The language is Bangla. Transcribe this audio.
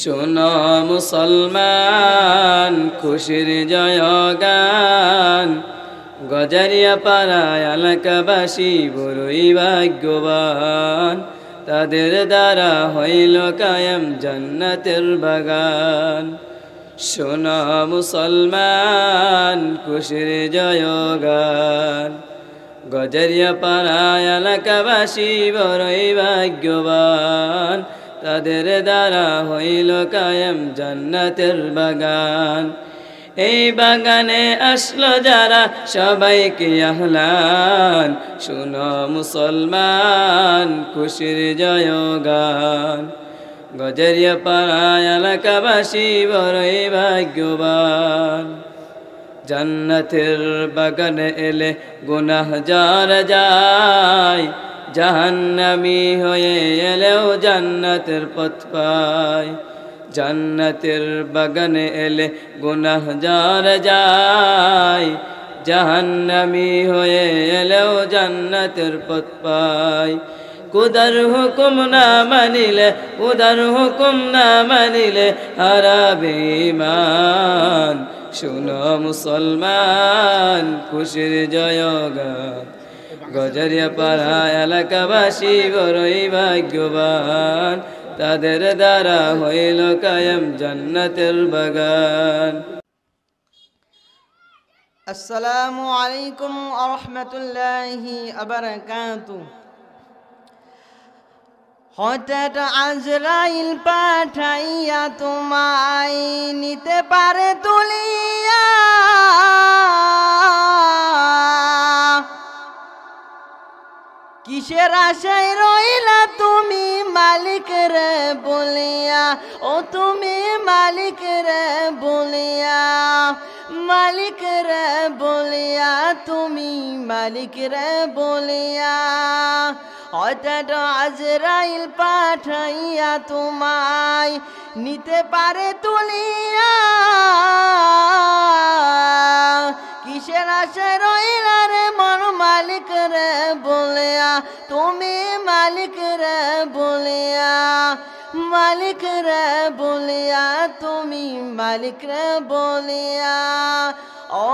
শোনো মুসলমান খুশির জয়গান, গজারিয়া পাড়ায় এলাকাবাসী বড়ই ভাগ্যবান। তাদের দ্বারা হইল কায়েম জান্নাতের বাগান। শোনো মুসলমান খুশির জয়গান, গজারিয়া পাড়ায় এলাকাবাসী বড়ই ভাগ্যবান। তাদের দ্বারা হইল কায়েম জান্নাতের বাগান। এই বাগানে আসলো যারা সবাইকে আহলান। শুনো মুসলমান খুশির জয়গান, গজারিয়া পাড়ায় এলাকাবাসী বড়ই ভাগ্যবান। জান্নাতের বাগানে এলে গুনাহ যারা যায়, জাহান্নামী হয়ে এলেও জান্নাতের পথ পায়। জান্নাতের বাগানে এলে গুনাহ যারা যায়, জাহান্নামী হয়ে এলেও জান্নাতের পথ পায়। খুদার হুকুম না মানিলে, খুদার হুকুম না মানিলে হারাবে ঈমান। শুনো মুসলমান খুশির জয়গান, গজারিয়া পাড়া এলাকাবাসী বড়ই ভাগ্যবান। তাদের দ্বারা হইল কায়েম জান্নাতের বাগান। আসসালামু আলাইকুম ওয়া রাহমাতুল্লাহি ওয়া বারাকাতুহু। হঠাৎ আজরাইল পাঠাইয়া তোমায় নিতে পারে তুলিয়া, কিসের আশায় রইলা তুমি মালিক রে বলিয়া, ও তুমি মালিক রে বলিয়া, মালিক রে বলিয়া, তুমি মালিক রে বলিয়া। হঠাৎ আজরাইল পাঠাইয়া তোমায় নিতে পারে তুলিয়া, কিসের আশায় রইলা রে মন মালিক রে বলিয়া, তুমি মালিক রে বলিয়া, মালিক রে বলিয়া, তুমি মালিক রে বলিয়া। ও